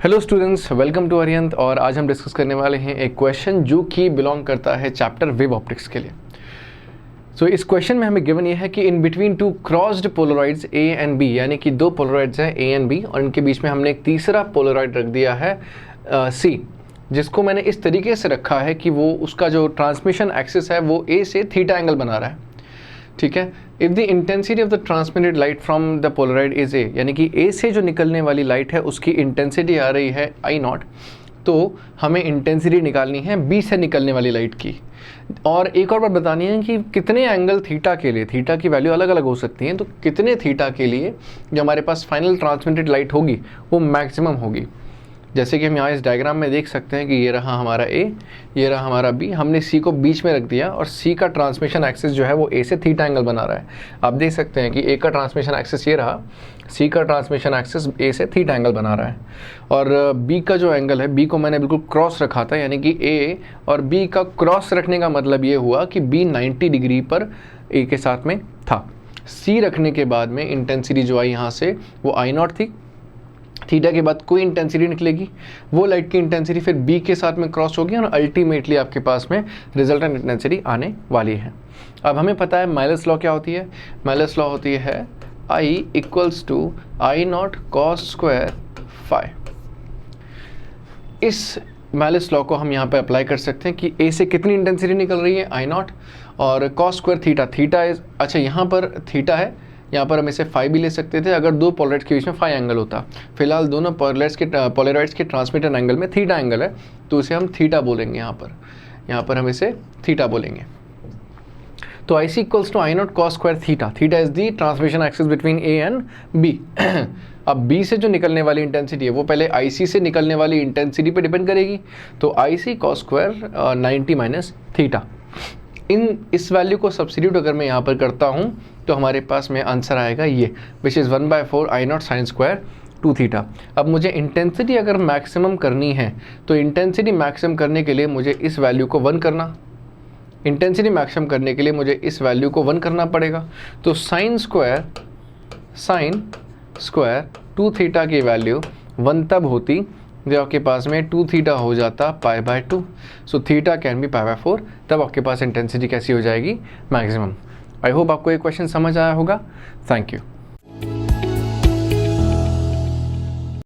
Hello students, welcome to अरियंत। और आज हम डिस्कस करने वाले हैं एक क्वेश्चन जो कि बिलोंग करता है चैप्टर वेव ऑप्टिक्स के लिए। सो इस क्वेश्चन में हमें गिवन ये है कि in between two crossed polaroids A and B, यानी कि दो पोलराइड्स हैं ए एंड बी और इनके बीच में हमने एक तीसरा पोलराइड रख दिया है सी, जिसको मैंने इस तरीके से रखा है कि वो उसका जो ट्रांसमिशन एक्सिस है वो ए से थीटा एंगल बना रहा है। ठीक है। If the intensity of the transmitted light from the Polaroid is a, यानी कि ए से जो निकलने वाली लाइट है उसकी इंटेंसिटी आ रही है आई नॉट, तो हमें इंटेंसिटी निकालनी है बी से निकलने वाली लाइट की। और एक और बात बतानी है कि कितने एंगल थीटा के लिए, थीटा की वैल्यू अलग अलग हो सकती है, तो कितने थीटा के लिए जो हमारे पास फाइनल ट्रांसमिटेड लाइट होगी वो मैक्सिमम होगी। जैसे कि हम यहाँ इस डायग्राम में देख सकते हैं कि ये रहा हमारा ए, ये रहा हमारा बी, हमने सी को बीच में रख दिया और सी का ट्रांसमिशन एक्सिस जो है वो ए से थीटा एंगल बना रहा है। आप देख सकते हैं कि ए का ट्रांसमिशन एक्सिस ये रहा, सी का ट्रांसमिशन एक्सिस ए से थीटा एंगल बना रहा है। और बी का जो एंगल है, बी को मैंने बिल्कुल क्रॉस रखा था, यानी कि ए और बी का क्रॉस रखने का मतलब ये हुआ कि बी 90 डिग्री पर ए के साथ में था। सी रखने के बाद में इंटेंसिटी जो आई यहाँ से वो आई नॉट थी, थीटा के बाद कोई इंटेंसिटी निकलेगी, वो लाइट की इंटेंसिटी फिर बी के साथ में क्रॉस होगी और अल्टीमेटली आपके पास में रिजल्टेंट इंटेंसिटी आने वाली है। अब हमें पता है मेलस लॉ क्या होती है। मेलस लॉ होती है I equals to I not cos square phi. इस मेलस लॉ को हम यहाँ पे अप्लाई कर सकते हैं कि ए से कितनी इंटेंसिटी निकल रही है आई नॉट, और cos square theta, theta is, अच्छा यहाँ पर थीटा है, यहाँ पर हम इसे फाई भी ले सकते थे अगर दो पोलराइड्स के बीच में फाई एंगल होता। फिलहाल दोनों पोलराइड्स के ट्रांसमिटेड एंगल में थीटा एंगल है, तो इसे हम थीटा बोलेंगे। यहाँ पर हम इसे थीटा बोलेंगे। तो I C equals to I not cos square theta, theta is the transmission axis between A and B. अब बी से जो निकलने वाली इंटेंसिटी है वो पहले आई सी से निकलने वाली इंटेंसिटी पे डिपेंड करेगी, तो I C cos square 90 minus theta. इस वैल्यू को सब्स्टिट्यूट अगर मैं यहाँ पर करता हूँ तो हमारे पास में आंसर आएगा ये, which is 1/4 I not sine square 2 theta. अब मुझे इंटेंसिटी अगर मैक्सिमम करनी है तो इंटेंसिटी मैक्सिमम करने के लिए मुझे इस वैल्यू को 1 करना, इंटेंसिटी मैक्सिमम करने के लिए मुझे इस वैल्यू को 1 करना पड़ेगा। तो साइन स्क्वायर 2 थीटा की वैल्यू 1 तब होती जब आपके पास में 2 थीटा हो जाता π/2। सो थीटा कैन बी π/4, तब आपके पास इंटेंसिटी कैसी हो जाएगी, मैक्सिमम। आई होप आपको ये क्वेश्चन समझ आया होगा। Thank you.